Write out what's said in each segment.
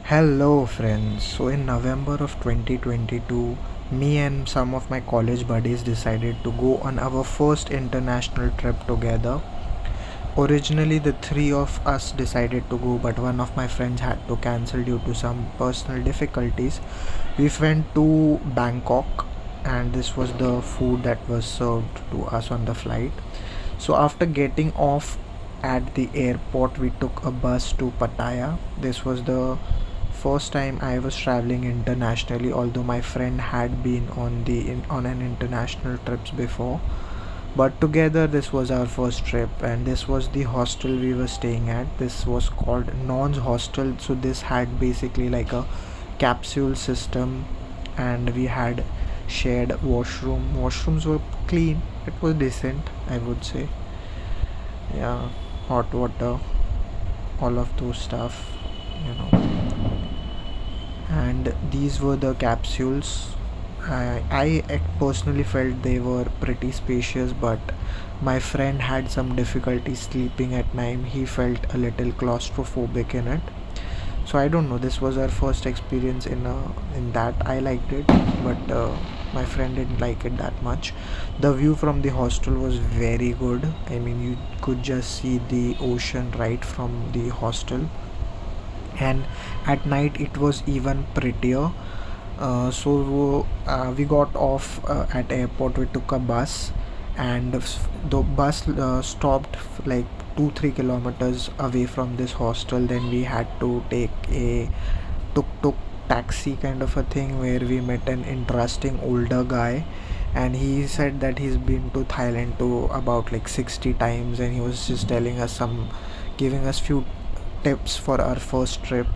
Hello, friends. So, in November of 2022, me and some of my college buddies decided to go on our first international trip together. Originally, the three of us decided to go, but one of my friends had to cancel due to some personal difficulties. We went to Bangkok, and this was the food that was served to us on the flight. So, after getting off at the airport, we took a bus to Pattaya. This was the first time I was traveling internationally, although my friend had been on an international trips before. But together, this was our first trip, and this was the hostel we were staying at. This was called Non's Hostel. So this had basically like a capsule system, and we had shared washroom. Washrooms were clean. It was decent, I would say. Yeah, hot water, all of those stuff, you know. And these were the capsules. I personally felt they were pretty spacious, but my friend had some difficulty sleeping at night. He felt a little claustrophobic in it. So I don't know. This was our first experience in that. I liked it, but my friend didn't like it that much. The view from the hostel was very good. I mean, you could just see the ocean right from the hostel, and at night it was even prettier. We got off at airport. We took a bus, and the bus stopped like 2-3 kilometers away from this hostel. Then we had to take a tuk-tuk taxi kind of a thing, where we met an interesting older guy, and he said that he's been to Thailand to about like 60 times, and he was just telling us some, giving us few tips for our first trip.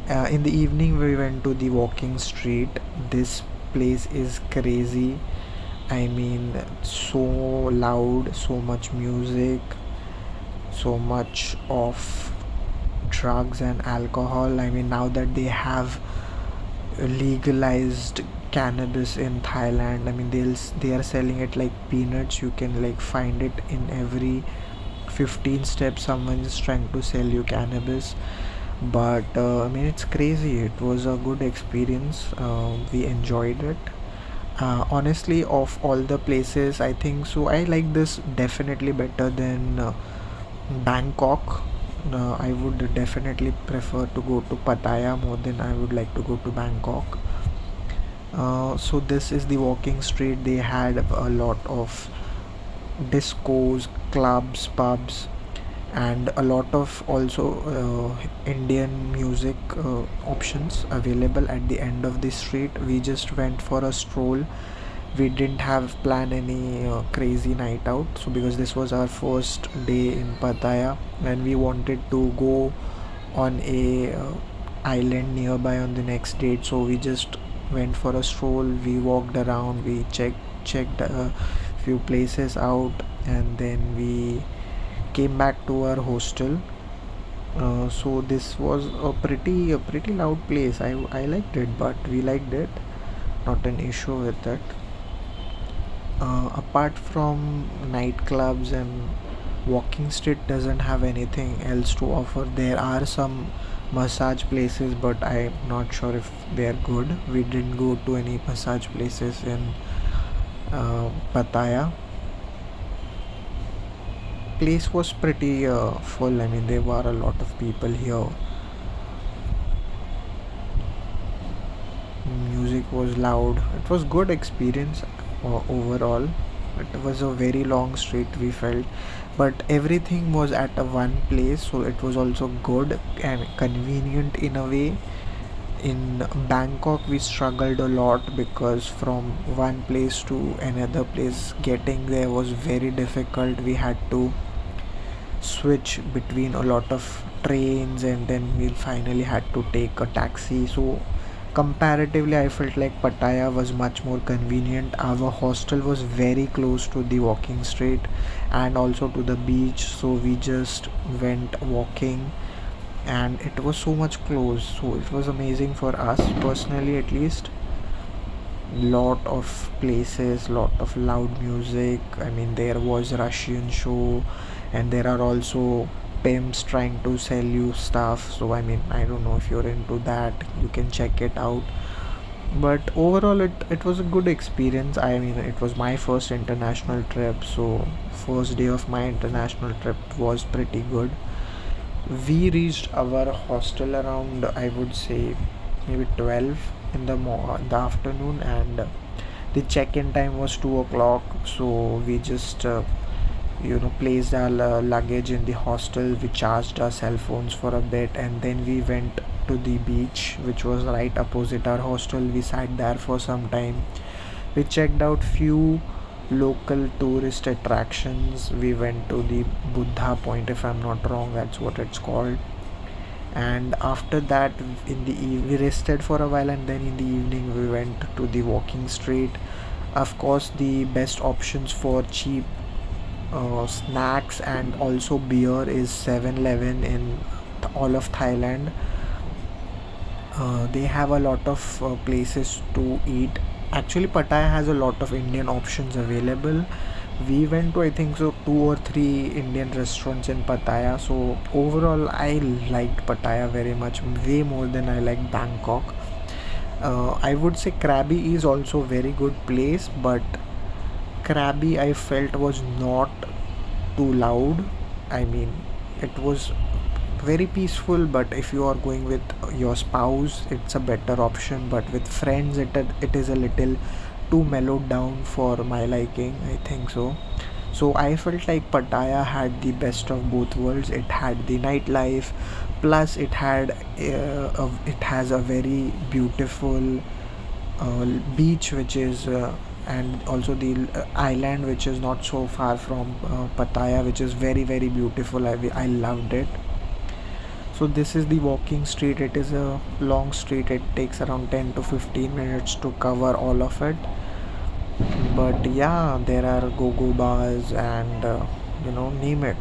In the evening, we went to the walking street. This place is crazy. I mean, so loud, so much music, so much of drugs and alcohol. I mean, now that they have legalized cannabis in Thailand, I mean, they are selling it like peanuts. You can like find it in every 15 steps. Someone is trying to sell you cannabis. But I mean, it's crazy. It was a good experience. We enjoyed it. Honestly, of all the places, I think so, I like this definitely better than Bangkok. I would definitely prefer to go to Pattaya more than I would like to go to Bangkok. So this is the walking street. They had a lot of discos, clubs, pubs, and a lot of also Indian music options available at the end of the street. We just went for a stroll. We didn't have planned any crazy night out, so because this was our first day in Pattaya, and we wanted to go on a island nearby on the next date, so we just went for a stroll. We walked around, we checked a few places out, and then we came back to our hostel. So this was a pretty loud place. I liked it, but we liked it. Not an issue with it. Apart from nightclubs and walking street, doesn't have anything else to offer. There are some massage places, but I'm not sure if they are good. We didn't go to any massage places in Pattaya. Place was pretty full. I mean, there were a lot of people here. Music was loud. It was good experience overall. It was a very long street, we felt, but everything was at a one place, so it was also good and convenient in a way. In Bangkok, we struggled a lot because from one place to another place, getting there was very difficult. We had to switch between a lot of trains, and then we finally had to take a taxi. So comparatively, I felt like Pattaya was much more convenient. Our hostel was very close to the walking street and also to the beach, so we just went walking, and it was so much close. So it was amazing for us personally, at least. Lot of places, lot of loud music. I mean, there was Russian show, and there are also pimps trying to sell you stuff. So I mean, I don't know if you're into that, you can check it out. But overall, it was a good experience. I mean, it was my first international trip, so first day of my international trip was pretty good. We reached our hostel around, I would say, maybe 12 in the afternoon, and the check-in time was 2 o'clock. So we just placed our luggage in the hostel. We charged our cell phones for a bit, and then we went to the beach, which was right opposite our hostel. We sat there for some time. We checked out few local tourist attractions. We went to the Buddha Point, if I'm not wrong, that's what it's called. And after that, we rested for a while, and then in the evening we went to the walking street. Of course, the best options for cheap snacks and also beer is 7-Eleven in all of Thailand. They have a lot of places to eat. Actually, Pattaya has a lot of Indian options available. We went to, I think so, 2 or 3 Indian restaurants in Pattaya. So overall, I liked Pattaya very much, way more than I liked Bangkok. I would say Krabi is also a very good place, but Krabi I felt was not too loud. I mean, it was very peaceful, but if you are going with your spouse, it's a better option. But with friends, it is a little too mellowed down for my liking, I think so. So I felt like Pattaya had the best of both worlds. It had the nightlife, plus it has a very beautiful beach, which is and also the island, which is not so far from Pattaya, which is very very beautiful. I loved it. So this is the walking street. It is a long street. It takes around 10 to 15 minutes to cover all of it. But yeah, there are go-go bars and name it,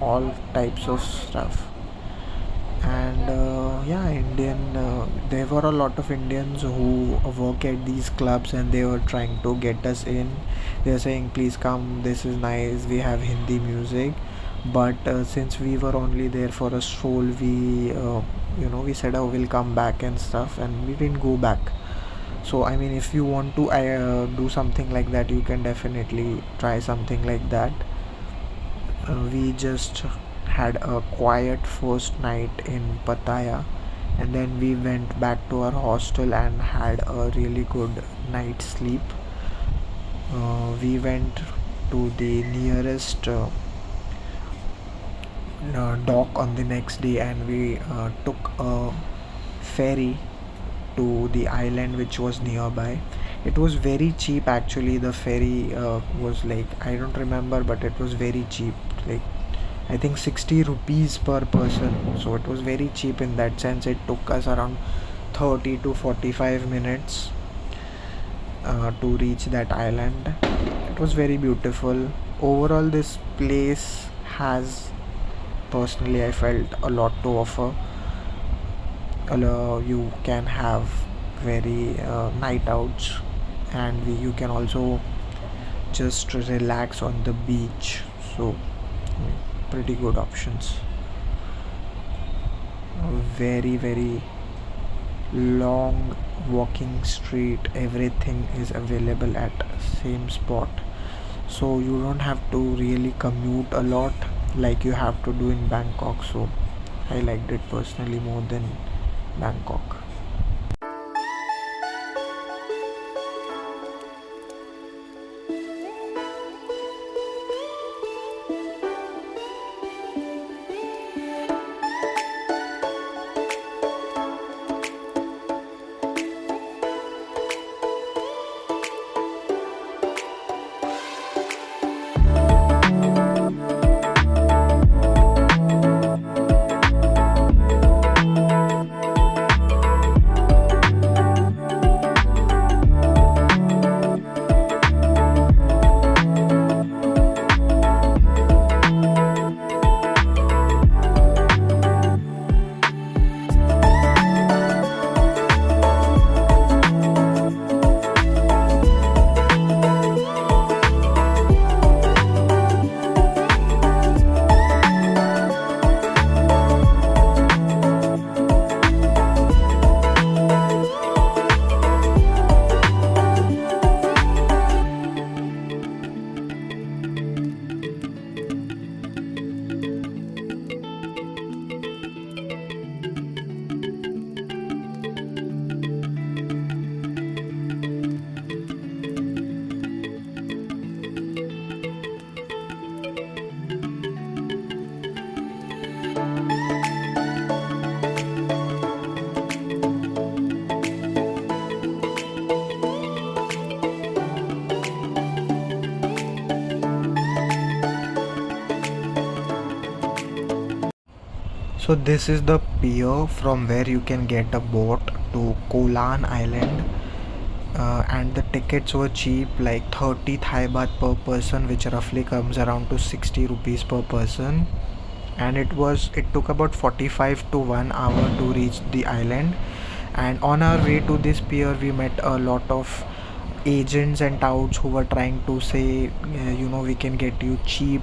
all types of stuff. And yeah, there were a lot of Indians who work at these clubs, and they were trying to get us in. They were saying, please come, this is nice, we have Hindi music. But since we were only there for a stroll, we said, oh, we'll come back and stuff, and we didn't go back. So I mean, if you want to do something like that, you can definitely try something like that. We just had a quiet first night in Pattaya, and then we went back to our hostel and had a really good night's sleep. We went to the nearest dock on the next day, and we took a ferry to the island which was nearby. It was very cheap actually. The ferry was like, I don't remember, but it was very cheap, like I think 60 rupees per person. So it was very cheap in that sense. It took us around 30 to 45 minutes to reach that island. It was very beautiful. Overall, this place has, personally, I felt a lot to offer. You can have very night outs, and you can also just relax on the beach. So pretty good options. Very very long walking street. Everything is available at same spot, so you don't have to really commute a lot like you have to do in Bangkok. So I liked it personally more than Bangkok. So this is the pier from where you can get a boat to Kolan Island, and the tickets were cheap, like 30 Thai baht per person, which roughly comes around to 60 rupees per person. And it took about 45 to 1 hour to reach the island. And on our way to this pier, we met a lot of agents and touts who were trying to say, we can get you cheap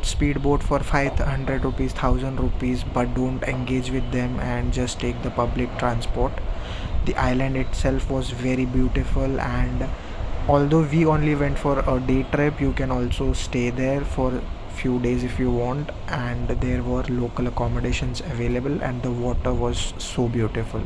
speedboat for 500 rupees, 1000 rupees, but don't engage with them and just take the public transport. The island itself was very beautiful, and although we only went for a day trip, you can also stay there for few days if you want, and there were local accommodations available, and the water was so beautiful.